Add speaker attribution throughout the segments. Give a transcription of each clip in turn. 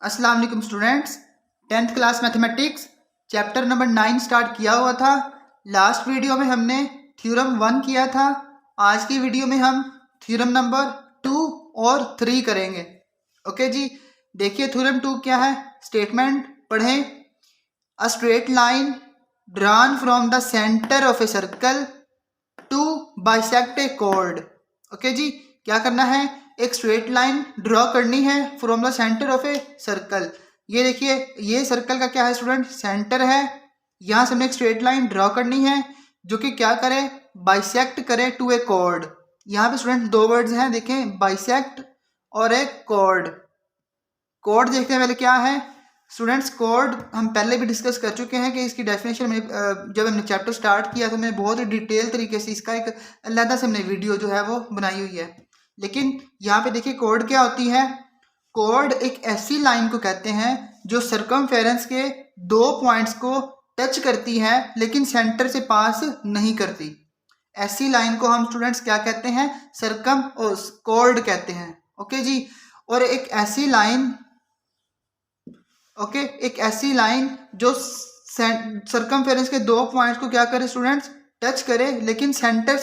Speaker 1: अस्सलाम वालेकुम students. 10th class mathematics chapter number 9 start किया हुआ था। लास्ट वीडियो में हमने थ्योरम 1 किया था। आज की वीडियो में हम थ्योरम नंबर 2 और 3 करेंगे। ओके जी, देखिए थ्योरम 2 क्या है, स्टेटमेंट पढ़ें। A straight line drawn from the centre of a circle to bisect a chord. Okay जी, क्या करना है, एक स्ट्रेट लाइन ड्रॉ करनी है from the centre of a circle. ये देखिए, ये सर्कल का क्या है स्टूडेंट, सेंटर है। यहां से हमें एक स्ट्रेट लाइन ड्रॉ करनी है जो कि क्या करे, बाइसेक्ट करे टू ए कॉर्ड। यहाँ पे स्टूडेंट दो वर्ड्स हैं, देखें, बाइसेक्ट और एक कॉर्ड। कॉर्ड देखते हैं पहले क्या है स्टूडेंट्स। कॉर्ड हम पहले भी डिस्कस कर चुके हैं कि इसकी डेफिनेशन में जब हमने चैप्टर स्टार्ट किया तो मैंने बहुत ही डिटेल तरीके से इसका एक अलग से हमने वीडियो जो है वो बनाई हुई है। लेकिन यहाँ पे देखिए कॉर्ड क्या होती है। कॉर्ड एक ऐसी लाइन को कहते हैं जो सर्कमफेरेंस के दो पॉइंट्स को टच करती है लेकिन सेंटर से पास नहीं करती। ऐसी लाइन को हम स्टूडेंट्स क्या कहते हैं, सर्कम कॉर्ड कहते हैं। ओके जी, और एक ऐसी लाइन एक ऐसी लाइन जो सर्कमफेरेंस के दो पॉइंट्स को क्या करे स्टूडेंट्स, टच करे लेकिन सेंटर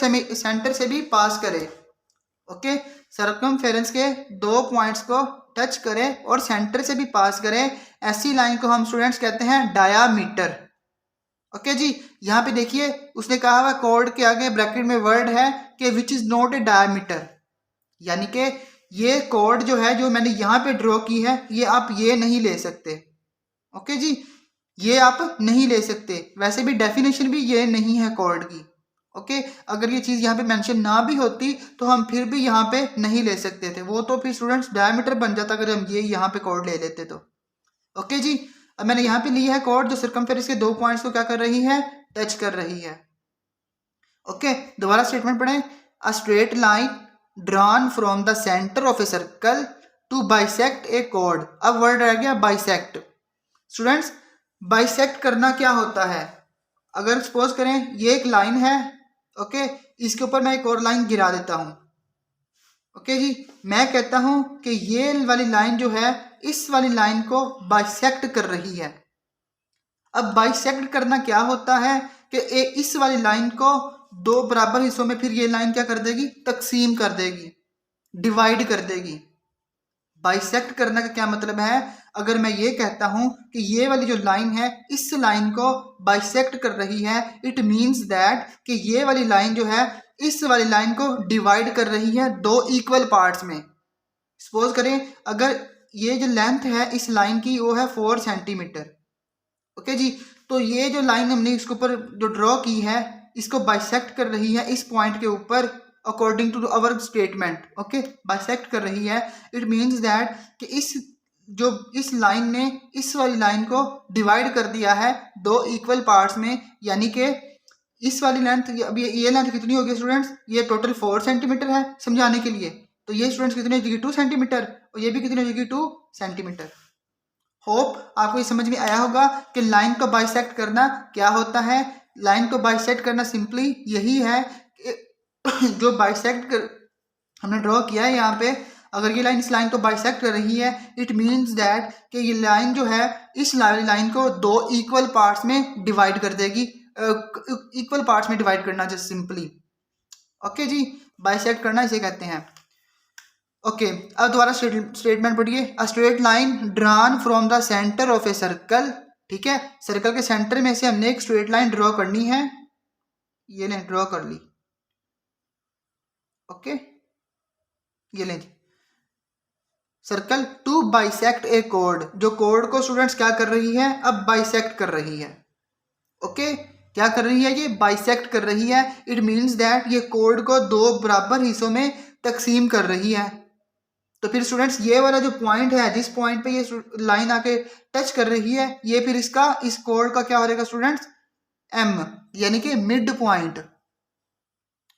Speaker 1: से भी पास करे। ओके, सर्कमफेरेंस के दो पॉइंट्स को टच करे और सेंटर से भी पास करे, ऐसी लाइन को हम स्टूडेंट्स कहते हैं डायामीटर। ओके जी, यहाँ पे देखिए उसने कहा हुआ कॉर्ड के आगे ब्रैकेट में वर्ड है कि which is not a diameter, यानी कि ये कॉर्ड जो है जो मैंने यहाँ पे ड्रॉ की है ये आप ये नहीं ले सकते। ओके जी, ये आप नहीं ले सकते। वैसे भी डेफिनेशन भी ये नहीं है कॉर्ड की। ओके, अगर ये चीज़ यहाँ पे मेंशन ना भी होती तो हम फिर भी यहाँ पे नहीं ले सकते थे, वो तो फिर स्टूडेंट्स डायमीटर बन जाता अगर हम ये यहाँ पे कॉर्ड ले लेते तो। ओके जी, अब मैंने यहाँ पे ली है कॉर्ड जो सर्कमफेरेंस के दो पॉइंट्स को क्या कर रही है, टच कर रही है। ओके, दोबारा स्टेटमेंट पढ़ें। A straight line drawn from the centre of a circle to bisect a chord. अब वर्ड रह गया बाइसेक्ट। स्टूडेंट्स, बाइसेक्ट करना क्या होता है, अगर सपोज करें ये एक लाइन है, ओके, इसके ऊपर मैं एक और लाइन गिरा देता हूं। ओके जी, मैं कहता हूं कि ये वाली लाइन जो है इस वाली लाइन को बाइसेक्ट कर रही है। अब बाइसेक्ट करना क्या होता है कि इस वाली लाइन को दो बराबर हिस्सों में फिर ये लाइन क्या कर देगी, तकसीम कर देगी, डिवाइड कर देगी। बाइसेक्ट करने का क्या मतलब है, अगर मैं ये कहता हूं कि ये वाली जो लाइन है इस लाइन को बाइसेक्ट कर रही है, इट मींस दैट कि ये वाली लाइन जो है इस वाली लाइन को डिवाइड कर रही है दो इक्वल पार्ट्स में। सपोज करें अगर ये जो लेंथ है इस लाइन की वो है 4 सेंटीमीटर। ओके जी, तो ये जो लाइन हमने इसके ऊपर जो ड्रॉ की है इसको बाइसेक्ट कर रही है इस पॉइंट के ऊपर, according to our statement. Okay, bisect कर रही है, इट मींस दैट कि इस लाइन ने इस वाली लाइन को डिवाइड कर दिया है दो इक्वल पार्ट्स में, यानी कि इस वाली लेंथ, अब ये लेंथ कितनी होगी स्टूडेंट्स, ये टोटल 4 सेंटीमीटर है समझाने के लिए, तो ये स्टूडेंट्स कितनी हो जाएगी 2 सेंटीमीटर, और ये भी कितनी हो जाएगी 2 सेंटीमीटर। होप आपको ये समझ में आया होगा कि लाइन को बाइसेक्ट करना क्या होता है। लाइन को बाइसेक्ट करना सिंपली यही है कि जो बाइसेक्ट कर हमने ड्रॉ किया है यहाँ पे, अगर ये लाइन इस लाइन को बाइसेक्ट कर रही है, इट मींस दैट कि ये लाइन जो है इस लाइन को दो इक्वल पार्ट्स में डिवाइड कर देगी। इक्वल पार्ट्स में डिवाइड करना जस्ट सिंपली। ओके जी, बाइसेक्ट करना इसे कहते हैं। ओके, अब दोबारा स्टेटमेंट पढ़िए। अ straight line drawn from the centre of a circle. ठीक है, सर्कल के सेंटर में से हमने एक स्ट्रेट लाइन ड्रॉ करनी है, ये लें ड्रॉ कर ली। ओके, ये लें circle to bisect a chord, जो कॉर्ड को स्टूडेंट्स क्या कर रही है, अब बाइसेक्ट कर रही है। ओके, क्या कर रही है, ये बाइसेक्ट कर रही है। इट मींस दैट ये कॉर्ड को दो बराबर हिस्सों में तकसीम कर रही है। तो फिर स्टूडेंट्स ये वाला जो पॉइंट है जिस पॉइंट पे ये लाइन आके टच कर रही है, ये फिर इस कॉर्ड का क्या हो जाएगा स्टूडेंट्स, एम, यानी कि मिड पॉइंट।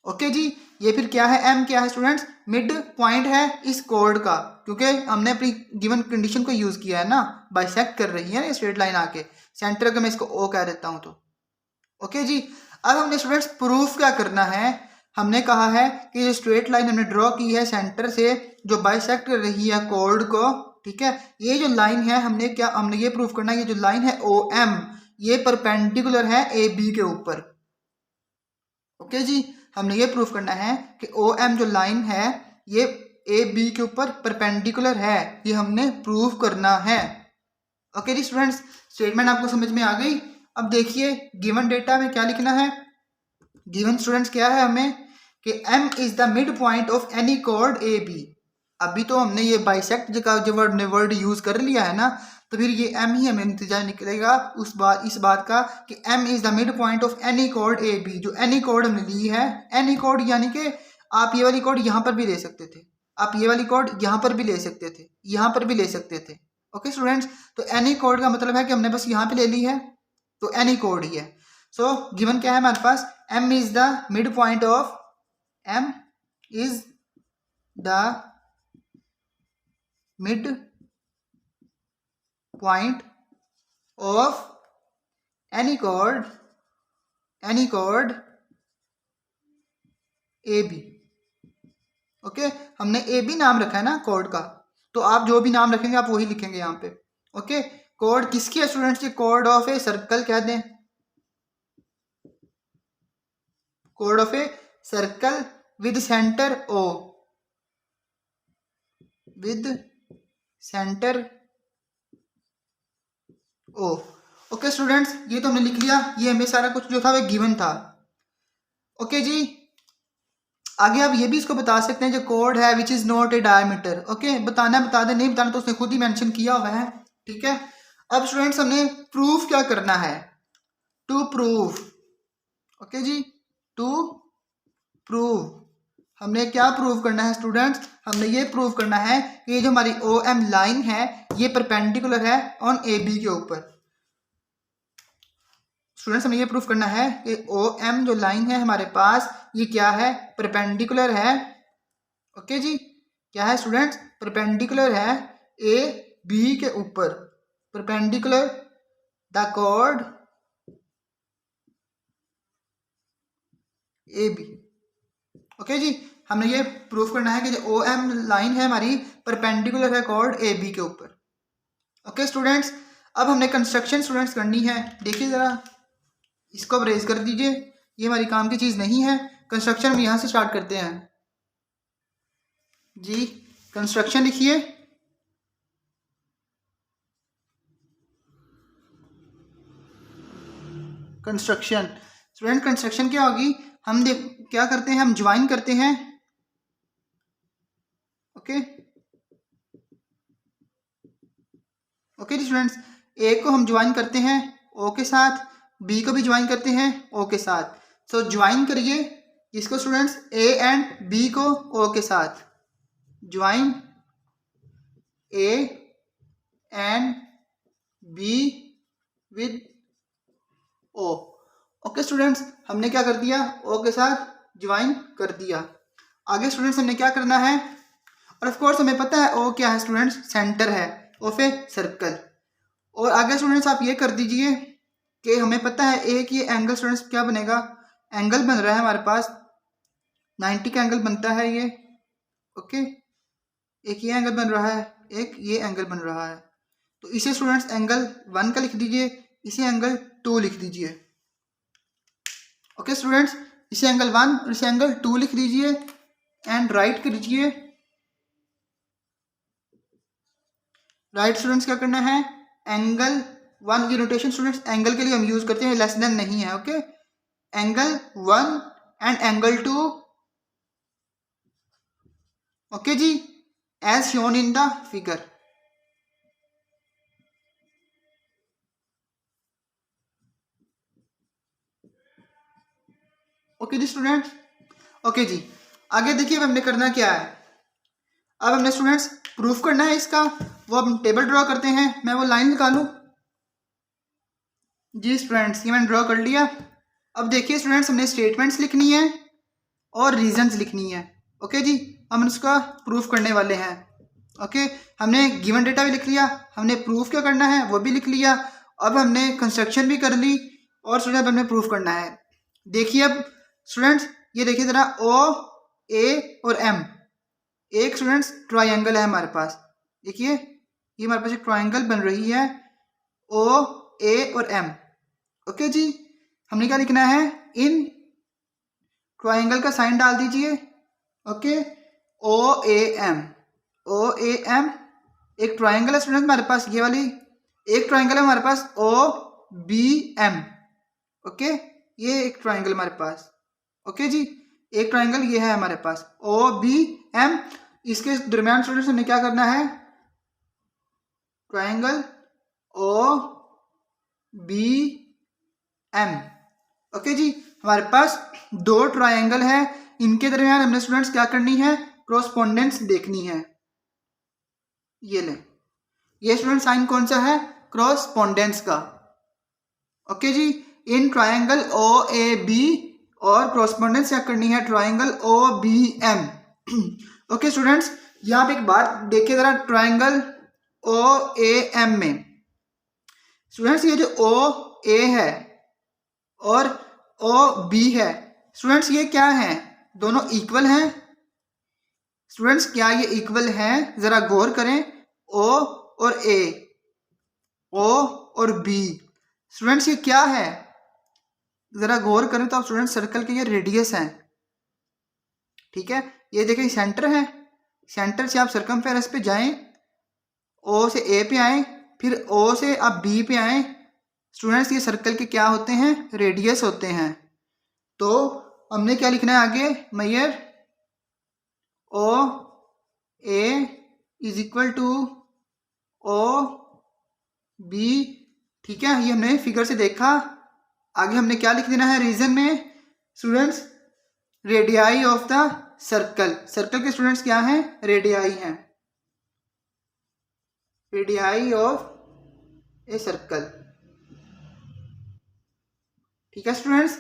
Speaker 1: ओके जी, ये फिर क्या है, एम क्या है स्टूडेंट्स, मिड पॉइंट है इस कॉर्ड का, क्योंकि हमने अपनी गिवन कंडीशन को यूज किया है ना, बाइसेक्ट कर रही है ना स्ट्रेट लाइन आके सेंटर का, मैं इसको ओ कह देता हूं तो। ओके जी, अब हमने स्टूडेंट्स प्रूफ क्या करना है, हमने कहा है कि जो स्ट्रेट लाइन हमने ड्रॉ की है सेंटर से जो बाइसेक्ट कर रही है कॉर्ड को, ठीक है। ये जो लाइन है हमने ये प्रूफ करना है, ये जो लाइन है ओ एम ये परपेंडिकुलर है ए बी के ऊपर। ओके जी, हमने ये प्रूफ करना है कि ओ एम जो लाइन है ये ए बी के ऊपर परपेंडिकुलर है, ये हमने प्रूफ करना है। ओके जी स्टूडेंट्स, स्टेटमेंट आपको समझ में आ गई। अब देखिए गिवन डेटा में क्या लिखना है। गिवन स्टूडेंट्स क्या है हमें कि m is the mid point of any chord A B. अभी तो हमने ये बाइसेक्ट का जो वर्ड यूज कर लिया है ना, तो फिर ये m ही हमें नतीजा निकलेगा इस बात का कि m is the mid point of any chord A B. जो एनी कॉर्ड हमने ली है, एनी कॉर्ड यानी कि आप ये वाली कॉर्ड यहाँ पर भी ले सकते थे, आप ये वाली कॉर्ड यहाँ पर भी ले सकते थे, यहाँ पर भी ले सकते थे। ओके स्टूडेंट्स, तो एनी कॉर्ड का मतलब है कि हमने बस यहाँ पे ले ली है, तो एनी कॉर्ड ही है। सो गिवन क्या है हमारे पास, m is the mid point of m is the mid point of any chord AB। Okay, हमने AB नाम रखा है ना कॉर्ड का, तो आप जो भी नाम रखेंगे आप वही लिखेंगे यहाँ पे। ओके, कॉर्ड किसकी है स्टूडेंट्स, ये कॉर्ड ऑफ ए सर्कल कह दें, chord of a circle with centre O, with centre O। Okay students, ये तो हमने लिख लिया, ये हमें सारा कुछ जो था वो गिवन था। ओके जी, आगे आप ये भी इसको बता सकते हैं जो कॉर्ड है which is not a diameter. Okay, बताना बता दें, नहीं बताना तो उसने खुद ही मेंशन किया हुआ है। ठीक है, अब स्टूडेंट्स हमने प्रूफ क्या करना है, टू प्रूफ। ओके जी, टू प्रूव हमने क्या प्रूव करना है स्टूडेंट्स, हमने ये प्रूव करना है कि ये जो हमारी ओ एम लाइन है ये परपेंडिकुलर है ऑन ए बी के ऊपर। स्टूडेंट्स हमें ये प्रूफ करना है कि ओ एम जो लाइन है हमारे पास ये क्या है, परपेंडिकुलर है। ओके जी, क्या है स्टूडेंट्स, परपेंडिकुलर है ए बी के ऊपर, perpendicular the chord A B. Okay जी, हमने ये प्रूफ करना है कि जो ओ एम लाइन है हमारी परपेंडिकुलर है कॉर्ड ए बी के ऊपर। ओके स्टूडेंट्स, अब हमने कंस्ट्रक्शन स्टूडेंट्स करनी है। देखिए ज़रा इसको रेज कर दीजिए, ये हमारी काम की चीज़ नहीं है। कंस्ट्रक्शन हम यहाँ से स्टार्ट करते हैं जी। कंस्ट्रक्शन लिखिए, कंस्ट्रक्शन स्टूडेंट कंस्ट्रक्शन क्या होगी, हम क्या करते हैं, हम ज्वाइन करते हैं। ओके ओके जी स्टूडेंट्स, ए को हम ज्वाइन करते हैं ओ के साथ, बी को भी ज्वाइन करते हैं ओ के साथ। सो ज्वाइन करिए इसको स्टूडेंट्स, ए एंड बी को ओ के साथ, join A and B with O. Okay students, हमने क्या कर दिया, ओ के साथ ज्वाइन कर दिया। आगे स्टूडेंट्स हमने क्या करना है, और ऑफ कोर्स हमें पता है ओ क्या है स्टूडेंट्स, सेंटर है ऑफ ए सर्कल। और आगे स्टूडेंट्स आप ये कर दीजिए कि हमें पता है एक ये एंगल स्टूडेंट्स क्या बनेगा, एंगल बन रहा है हमारे पास 90 का एंगल बनता है ये। ओके, एक ये एंगल बन रहा है, एक ये एंगल बन रहा है, तो इसे स्टूडेंट्स एंगल 1 का लिख दीजिए, इसे एंगल 2 लिख दीजिए। ओके स्टूडेंट्स, इसे एंगल 1 और इसे एंगल 2 लिख दीजिए एंड राइट कीजिए। राइट स्टूडेंट्स क्या करना है, एंगल 1 की नोटेशन स्टूडेंट्स एंगल के लिए हम यूज करते हैं, लेस देन नहीं है। Okay, angle 1 and angle 2। Okay जी, as shown in the figure. Okay जी स्टूडेंट्स, ओके जी आगे देखिए अब हमने करना क्या है। अब हमने स्टूडेंट्स प्रूफ करना है इसका, वो हम टेबल ड्रॉ करते हैं। मैं वो लाइन निकालूं जी स्टूडेंट्स, ये मैंने ड्रॉ कर लिया। अब देखिए स्टूडेंट्स, हमने स्टेटमेंट्स लिखनी है और रीजंस लिखनी है। ओके जी, हम इसका प्रूफ करने वाले हैं। ओके, हमने गिवन डेटा भी लिख लिया, हमने प्रूफ क्या करना है वो भी लिख लिया। अब हमने कंस्ट्रक्शन भी कर ली और स्टूडेंट हमने प्रूफ करना है। देखिए अब स्टूडेंट्स, ये देखिए ज़रा, ओ ए और एम एक स्टूडेंट्स ट्राइंगल है हमारे पास। देखिए ये हमारे पास एक ट्राइंगल बन रही है ओ ए और एम। ओके जी, हमने क्या लिखना है, इन ट्राइंगल का साइन डाल दीजिए। Okay, O A M, O A M एक ट्राइंगल है स्टूडेंट हमारे पास, ये वाली एक ट्राइंगल है हमारे पास ओ बी एम। ओके, ये एक ट्राइंगल हमारे पास। ओके जी, एक ट्राइंगल ये है हमारे पास ओ बी एम। इसके दरमियान स्टूडेंट्स हमें क्या करना है, triangle O B M. Okay जी, हमारे पास दो ट्राइंगल है, इनके दरमियान हमने स्टूडेंट्स क्या करनी है, क्रॉसपोंडेंस देखनी है। ये लें, ये स्टूडेंट साइन कौन सा है, क्रॉसपोंडेंस का। ओके जी, in triangle O A B और क्रॉसपोंडेंस क्या करनी है, triangle O B M. Okay students, यहाँ पे एक बात देखिए जरा, ट्राइंगल ओ ए एम में स्टूडेंट्स ये जो ओ ए है और ओ बी है स्टूडेंट्स, ये क्या है, दोनों इक्वल हैं स्टूडेंट्स, क्या ये इक्वल हैं, जरा गौर करें। ओ और ए, ओ और बी स्टूडेंट्स ये क्या है, जरा गौर करें तो आप स्टूडेंट सर्कल के ये रेडियस हैं। ठीक है, ये देखें सेंटर है, सेंटर से आप सर्कमफेरेंस पे जाएं, ओ से ए पे आए, फिर ओ से आप बी पे आए स्टूडेंट्स, ये सर्कल के क्या होते हैं, रेडियस होते हैं। तो हमने क्या लिखना है आगे, measure O A is equal to O B. ठीक है, ये हमने फिगर से देखा। आगे हमने क्या लिख देना है रीजन में students, radii of the circle. Circle के स्टूडेंट्स क्या हैं, रेडियाई हैं, रेडियाई ऑफ ए सर्कल। ठीक है स्टूडेंट्स,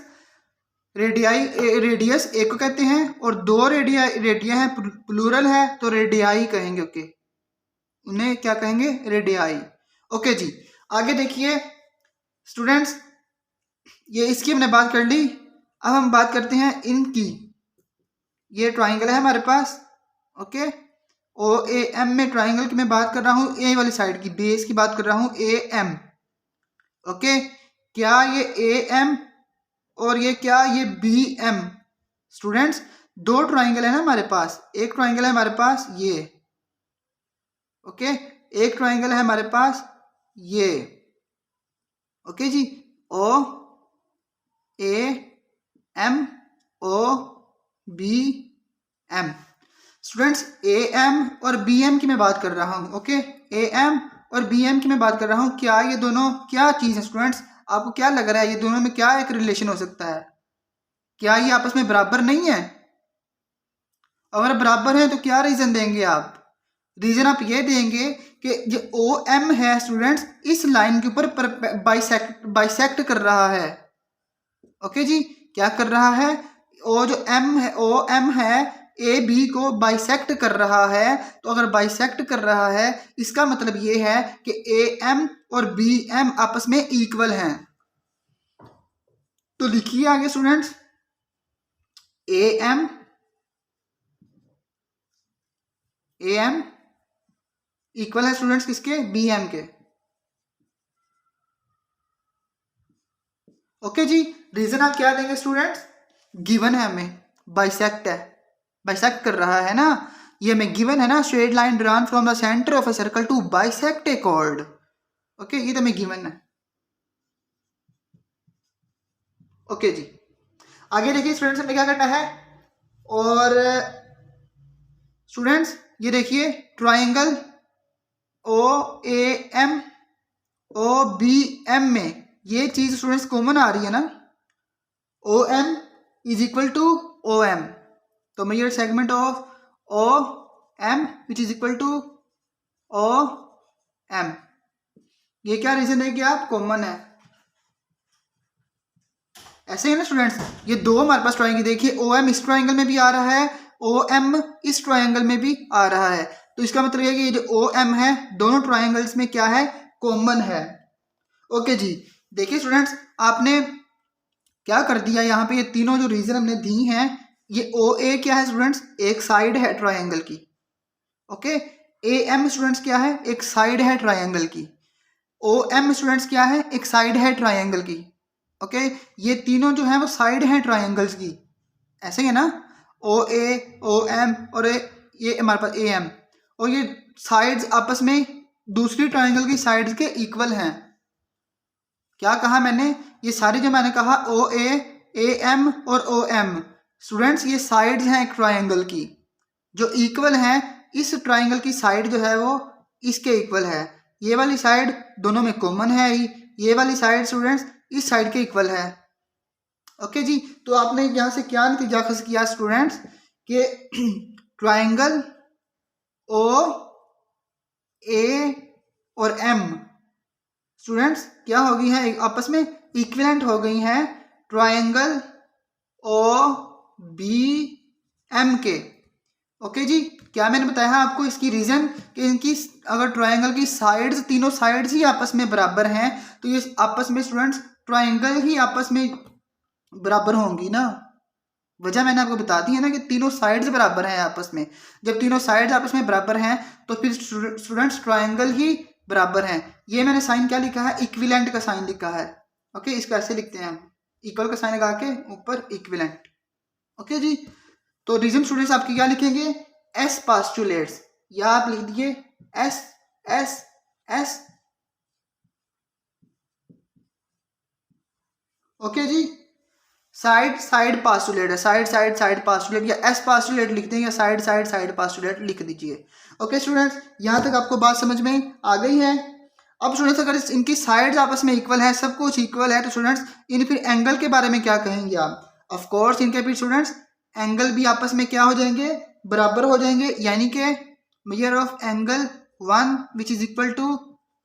Speaker 1: रेडियाई रेडियस एक को कहते हैं और दो रेडिया है, प्लूरल है तो रेडियाई कहेंगे। ओके, उन्हें क्या कहेंगे, रेडियाई। ओके जी, आगे देखिए स्टूडेंट्स, ये इसकी हमने बात कर ली। अब हम बात करते हैं इनकी। ये ट्राइंगल है हमारे पास। ओके, ओ ए एम में ट्राइंगल की मैं बात कर रहा हूँ, ए वाली साइड की बेस की बात कर रहा हूँ, ए एम। ओके, क्या ये ए एम और ये क्या, ये बी एम। स्टूडेंट्स दो ट्राइंगल है ना हमारे पास, एक ट्राइंगल है हमारे पास ये। ओके, एक ट्राइंगल है हमारे पास ये। ओके जी, O A M, O B M. Students A M और बी एम की मैं बात कर रहा हूँ। ओके, ए एम और बी एम की मैं बात कर रहा हूँ, क्या ये दोनों क्या चीज़ है स्टूडेंट्स, आपको क्या लग रहा है ये दोनों में क्या एक रिलेशन हो सकता है, क्या ये आपस में बराबर नहीं है? अगर बराबर है तो क्या रीजन देंगे आप, रीजन आप ये देंगे कि जो ओ एम है स्टूडेंट्स इस लाइन के ऊपर बाइसेक्ट कर रहा है। ओके जी, क्या कर रहा है, ओ जो एम है, ओ एम है ए बी को बाइसेक्ट कर रहा है। तो अगर बाइसेक्ट कर रहा है इसका मतलब ये है कि ए एम और बी एम आपस में इक्वल हैं। तो लिखिए आगे स्टूडेंट्स, ए एम इक्वल है स्टूडेंट्स किसके, बी एम के। ओके जी, रीजन आप क्या देंगे स्टूडेंट्स, गिवन है हमें, बाइसेक्ट है, बाइसेक्ट कर रहा है ना, ये हमें गिवन है ना, straight line drawn from the centre of a circle to bisect a chord. Okay, ये तो हमें गिवन है। ओके जी, आगे देखिए स्टूडेंट्स हमें क्या करना है, और स्टूडेंट्स ये देखिए triangle O A M O B M में ये चीज स्टूडेंट्स कॉमन आ रही है ना, O M is equal to O M. तो major segment of O M which is equal to O M. ये क्या रीजन है कि आप कॉमन है, ऐसे ही ना स्टूडेंट्स, ये दो हमारे पास ट्राइंगल देखिए, ओ एम इस ट्राइंगल में भी आ रहा है, ओ एम इस ट्राइंगल में भी आ रहा है। तो इसका मतलब ये है कि ये जो ओ एम है दोनों ट्राइंगल्स में क्या है, कॉमन है। ओके जी, देखिए स्टूडेंट्स आपने क्या कर दिया, यहाँ पे ये तीनों जो रीजन हमने दी हैं, ये ओ ए क्या है स्टूडेंट्स, एक साइड है ट्राइंगल की। ओके, ए एम स्टूडेंट्स क्या है, एक साइड है ट्राइंगल की। ओ एम स्टूडेंट्स क्या है, एक साइड है ट्राइंगल की। ओके, ये तीनों जो है वो साइड हैं ट्राइंगल्स की, ऐसे ही है ना। ओ ए, ओ एम और ये हमारे पास ए एम, और ये साइड्स आपस में दूसरी ट्राइंगल की साइड्स के इक्वल हैं। क्या कहा मैंने, ये सारी जो मैंने कहा ओ ए एम और ओ एम स्टूडेंट्स, ये साइड्स हैं एक ट्राइंगल की जो इक्वल हैं। इस ट्राइंगल की साइड जो है वो इसके इक्वल है। ये वाली साइड दोनों में कॉमन है ही, ये वाली साइड स्टूडेंट्स इस साइड के इक्वल है। ओके जी, तो आपने यहाँ से क्या नतीजा खस किया स्टूडेंट्स कि ट्राइंगल ओ ए और एम स्टूडेंट्स क्या हो गई हैं, आपस में इक्विवेलेंट हो गई हैं ट्राइंगल ओ बी एम के। ओके जी, क्या मैंने बताया आपको इसकी रीजन कि इनकी अगर ट्राइंगल की साइड्स, तीनों साइड्स ही आपस में बराबर हैं तो ये आपस में स्टूडेंट्स ट्राइंगल ही आपस में बराबर होंगी ना। वजह मैंने आपको बता दी है ना कि तीनों साइड्स बराबर हैं आपस में। जब तीनों साइड्स आपस में बराबर हैं तो फिर स्टूडेंट्स ट्राइंगल ही बराबर हैं। ये मैंने साइन क्या लिखा है, इक्विवेलेंट का साइन लिखा है। ओके, इसको ऐसे लिखते हैं हम, इक्वल का साइन लगा के ऊपर इक्विवेलेंट। ओके जी, तो रीजन स्टूडेंट्स आपके क्या लिखेंगे, एस पास्टुलेट्स, या आप लिख दिए एस एस एस। ओके जी, साइड साइड पास्टुलेट है, साइड साइड साइड पास्टुलेट, या एस पास्टुलेट लिख दें, या साइड साइड साइड पास्टुलेट लिख दीजिए। ओके स्टूडेंट्स, यहाँ तक आपको बात समझ में आ गई है। अब स्टूडेंट्स अगर इनकी साइड्स आपस में इक्वल है, सब कुछ इक्वल है, तो स्टूडेंट्स इन फिर एंगल के बारे में क्या कहेंगे आप। ऑफ कोर्स इनके फिर स्टूडेंट्स एंगल भी आपस में क्या हो जाएंगे, बराबर हो जाएंगे, यानी कि measure of angle 1 which is equal to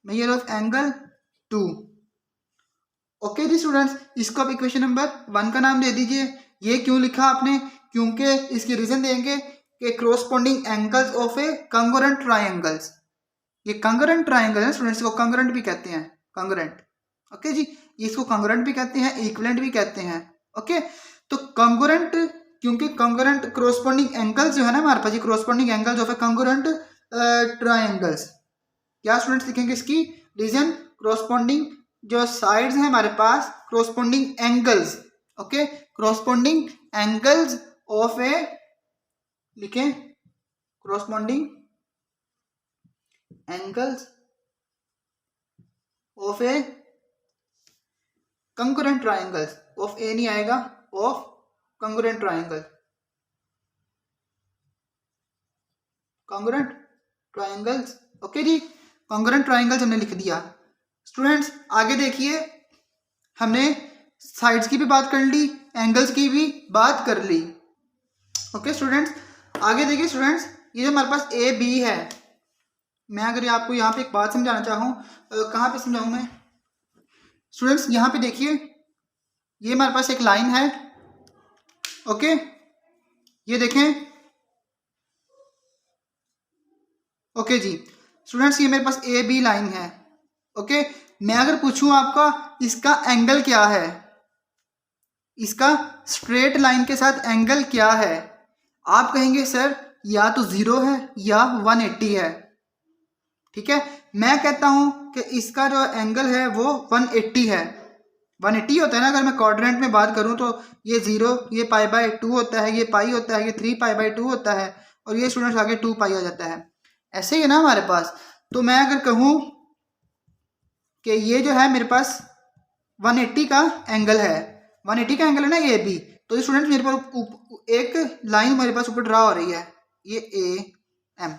Speaker 1: measure of angle 2। Okay जी स्टूडेंट्स, इसको आप इक्वेशन नंबर 1 का नाम दे दीजिए। ये क्यों लिखा आपने, क्योंकि इसकी रीजन देंगे कि corresponding angles of a congruent triangles. ये कंग्रुएंट ट्राइंगल है स्टूडेंट्स, को कंग्रुएंट भी कहते हैं, कंग्रुएंट। ओके जी, इसको कंग्रुएंट भी कहते हैं, इक्विवेलेंट भी कहते हैं। ओके, तो कंग्रुएंट, क्योंकि कंग्रुएंट कॉरस्पॉन्डिंग एंगल्स जो है ना हमारे पास, ये corresponding angles of a congruent triangles. क्या स्टूडेंट्स लिखेंगे इसकी रीजन, कॉरस्पॉन्डिंग जो साइड्स हैं हमारे पास, corresponding angles. Okay, corresponding angles of a, लिखें corresponding angles of a congruent triangles, of a नहीं आएगा, of congruent triangle, congruent triangles. Okay जी, कंग्रुएंट ट्राइंगल्स हमने लिख दिया। स्टूडेंट्स आगे देखिए, हमने साइड्स की भी बात कर ली, एंगल्स की भी बात कर ली। ओके स्टूडेंट्स, आगे देखिए स्टूडेंट्स, ये जो हमारे पास ए बी है, मैं अगर आपको यहाँ पे एक बात समझाना चाहूँ, कहाँ पे समझाऊँ मैं स्टूडेंट्स, यहाँ पे देखिए, ये हमारे पास एक लाइन है। ओके, ये देखें। ओके जी स्टूडेंट्स, ये मेरे पास ए बी लाइन है। ओके, मैं अगर पूछूं आपका इसका एंगल क्या है, इसका स्ट्रेट लाइन के साथ एंगल क्या है, आप कहेंगे सर या तो 0 है या 180 है। ठीक है, मैं कहता हूं कि इसका जो एंगल है वो 180 है। 180 होता है ना, अगर मैं क्वाड्रेंट में बात करूं तो ये 0, ये π/2 होता है, ये पाई होता है, ये 3π/2 होता है, और ये स्टूडेंट्स आगे 2π आ जाता है। ऐसे ही है ना हमारे पास। तो मैं अगर कहूं कि ये जो है मेरे पास 180 का एंगल है, 180 का एंगल है ना ए बी, तो ये स्टूडेंट मेरे पास एक लाइन मेरे पास ऊपर ड्रा हो रही है, ये ए एम,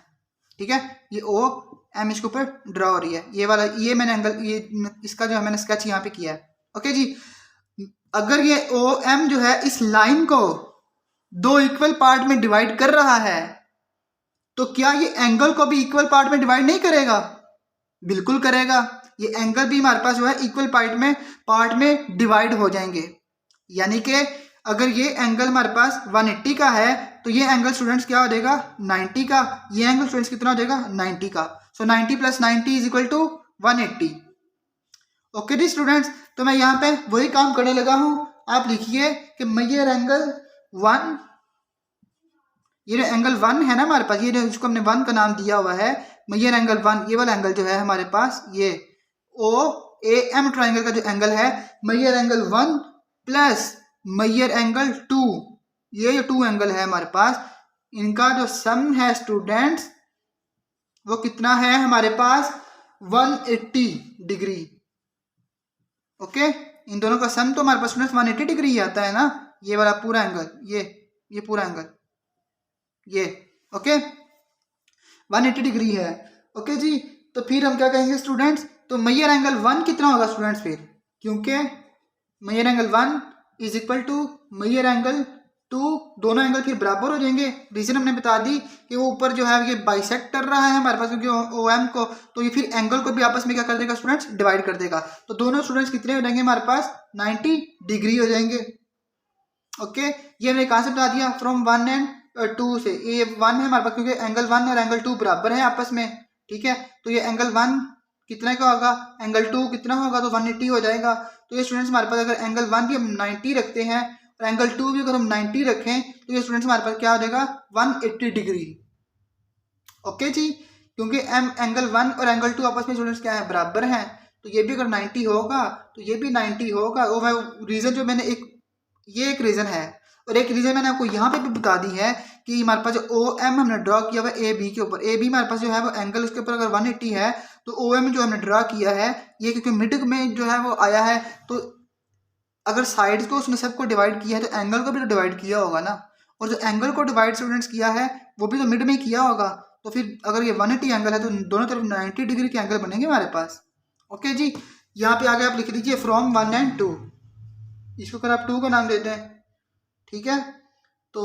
Speaker 1: ठीक है, ये ओ एम इसके ऊपर ड्रा हो रही है, ये वाला, ये मैंने एंगल, ये इसका जो है मैंने स्केच यहाँ पे किया है। ओके जी, अगर ये ओ एम जो है इस लाइन को 2 इक्वल पार्ट में डिवाइड कर रहा है, तो क्या ये एंगल को भी इक्वल पार्ट में डिवाइड नहीं करेगा? बिल्कुल करेगा। ये एंगल भी हमारे पास जो है इक्वल पार्ट में डिवाइड हो जाएंगे। यानी कि अगर ये एंगल हमारे पास 180 का है तो ये एंगल स्टूडेंट्स क्या हो जाएगा, 90 का। ये एंगल स्टूडेंट्स कितना हो जाएगा, 90 का। So 90 + 90 is equal to 180। Okay जी स्टूडेंट्स, तो मैं यहाँ पे वही काम करने लगा हूँ। आप लिखिए कि मेजर एंगल 1, ये जो एंगल 1 है ना हमारे पास, ये जो इसको हमने 1 का नाम दिया हुआ है, मेजर एंगल 1, ये वाला एंगल जो है हमारे पास, ये ओ ए एम ट्राइंगल का जो एंगल है, measure angle 1 plus measure angle 2, ये जो 2 एंगल है हमारे पास, इनका जो सम है स्टूडेंट्स वो कितना है हमारे पास 180 डिग्री। ओके, इन दोनों का सम तो हमारे पास स्टूडेंट्स 180 डिग्री ही आता है ना, ये वाला पूरा एंगल, ये पूरा एंगल, ये ओके 180 डिग्री है। ओके जी, तो फिर हम क्या कहेंगे स्टूडेंट्स, तो मेजर एंगल 1 कितना होगा स्टूडेंट्स फिर, क्योंकि measure angle 1 is equal to measure angle 2, दोनों एंगल फिर बराबर हो जाएंगे। रीजन हमने बता दी कि वो ऊपर जो है ये बाइसेक्ट कर रहा है हमारे पास क्योंकि ओ एम को, तो ये फिर एंगल को भी आपस में क्या कर देगा स्टूडेंट्स, डिवाइड कर देगा। तो दोनों स्टूडेंट्स कितने हो जाएंगे हमारे पास 90 डिग्री हो जाएंगे। ओके, ये हमने कहाँ से बता दिया, फ्रॉम 1 एंड 2 से। ये 1 है हमारे पास क्योंकि एंगल 1 और एंगल 2 बराबर है आपस में, ठीक है। तो ये एंगल 1 कितने का होगा, एंगल 2 कितना होगा, तो 180 हो जाएगा। तो ये स्टूडेंट्स हमारे पास अगर एंगल 1 भी हम 90 रखते हैं और एंगल 2 भी अगर हम 90 रखें तो ये स्टूडेंट्स हमारे पास क्या हो जाएगा 180 डिग्री। ओके जी, क्योंकि एंगल 1 और एंगल 2 आपस में स्टूडेंट्स क्या है, बराबर हैं, तो ये भी अगर 90 होगा तो ये भी 90 होगा। वो मैं रीजन जो मैंने ये एक रीजन है, और एक रीजन मैंने आपको यहाँ पे भी बता दी है कि हमारे पास जो ओ एम हमने ड्रॉ किया हुआ है ए बी के ऊपर, ए बी हमारे पास जो है वो एंगल उसके ऊपर अगर 180 है तो ओ एम जो हमने ड्रॉ किया है ये क्योंकि मिड में जो है वो आया है, तो अगर साइड्स को उसने सबको डिवाइड किया है तो एंगल को भी तो डिवाइड किया होगा ना, और जो एंगल को डिवाइड स्टूडेंट्स किया है वो भी तो मिड में किया होगा। तो फिर अगर ये 180 एंगल है तो दोनों तरफ 90 डिग्री के एंगल बनेंगे हमारे पास। ओके जी, यहाँ पे आगे आप लिख दीजिए फ्रॉम 1 एंड 2, इसको अगर आप 2 का नाम देते हैं, ठीक है, तो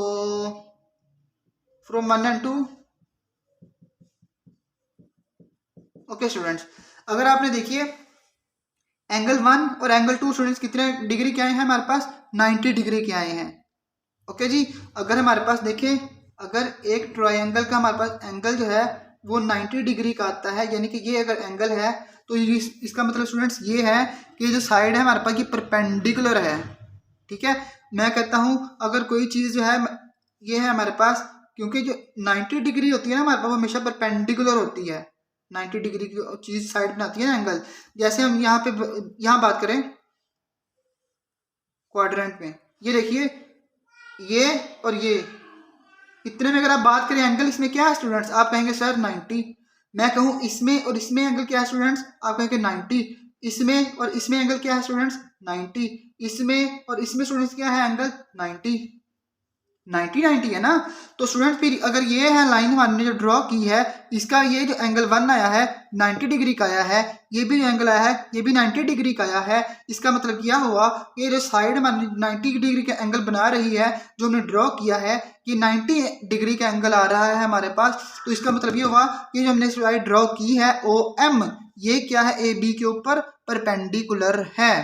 Speaker 1: फ्रॉम 1 एंड 2। ओके स्टूडेंट्स, अगर आपने देखिए एंगल 1 और एंगल 2 स्टूडेंट्स कितने डिग्री के आए हैं हमारे पास, 90 डिग्री के आए हैं। ओके जी, अगर हमारे पास देखें, अगर एक ट्रायंगल का हमारे पास एंगल जो है वो 90 डिग्री का आता है, यानी कि ये अगर एंगल है तो इसका मतलब स्टूडेंट्स ये है कि जो साइड है हमारे पास ये परपेंडिकुलर है, ठीक है। मैं कहता हूँ अगर कोई चीज़ जो है ये है हमारे पास, क्योंकि जो 90 डिग्री होती है ना हमारे पास वो हमेशा परपेंडिकुलर होती है, 90 डिग्री की चीज़ साइड बनाती है ना एंगल। जैसे हम यहाँ बात करें क्वाड्रेंट में, ये देखिए ये और ये इतने में अगर आप बात करें एंगल, इसमें क्या है स्टूडेंट्स, आप कहेंगे सर 90। मैं कहूँ इसमें और इसमें एंगल क्या है स्टूडेंट्स, आप कहेंगे 90। इसमें और इसमें एंगल क्या है स्टूडेंट्स 90। इसमें और इसमें स्टूडेंट्स क्या है एंगल 90 90 है ना। तो स्टूडेंट फिर अगर ये है लाइन हमने जो ड्रॉ की है, इसका ये जो एंगल 1 आया है 90 डिग्री का आया है, ये भी जो एंगल आया है ये भी 90 डिग्री का आया है। इसका मतलब क्या हुआ, ये जो साइड हमारी 90 डिग्री का एंगल बना रही है जो हमने ड्रॉ किया है, ये 90 डिग्री का एंगल आ रहा है हमारे पास। तो इसका मतलब ये हुआ कि जो हमने स्लाइड ड्रॉ की है ओ एम, ये क्या है ए बी के ऊपर परपेंडिकुलर है।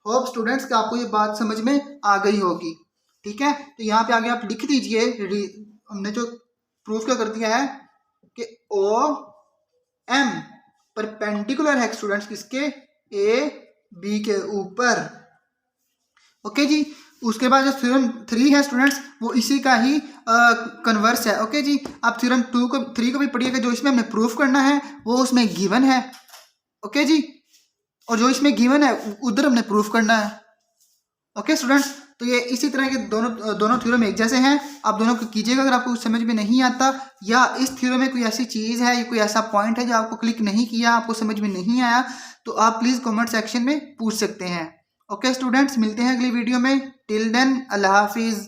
Speaker 1: होप स्टूडेंट्स कि आपको ये बात समझ में आ गई होगी, ठीक है। तो यहाँ पे आगे आप लिख दीजिए, हमने जो प्रूफ क्या कर दिया है कि ओ एम परपेंडिकुलर है स्टूडेंट्स किसके, ए बी के ऊपर। ओके जी, उसके बाद जो थ्योरम 3 है स्टूडेंट्स वो इसी का ही कन्वर्स है। ओके जी, आप थ्योरम 3 को भी पढ़िएगा, जो इसमें हमने प्रूफ करना है वो उसमें गिवन है। ओके जी, और जो इसमें गिवन है उधर हमने प्रूफ करना है। ओके स्टूडेंट्स, तो ये इसी तरह के दोनों थ्योरम एक जैसे हैं, आप दोनों को कीजिएगा। अगर आपको समझ में नहीं आता या इस थ्योरम में कोई ऐसी चीज़ है या कोई ऐसा पॉइंट है जो आपको क्लिक नहीं किया, आपको समझ में नहीं आया, तो आप प्लीज़ कमेंट सेक्शन में पूछ सकते हैं। ओके स्टूडेंट्स, मिलते हैं अगली वीडियो में। टिल देन अल्लाह हाफिज़।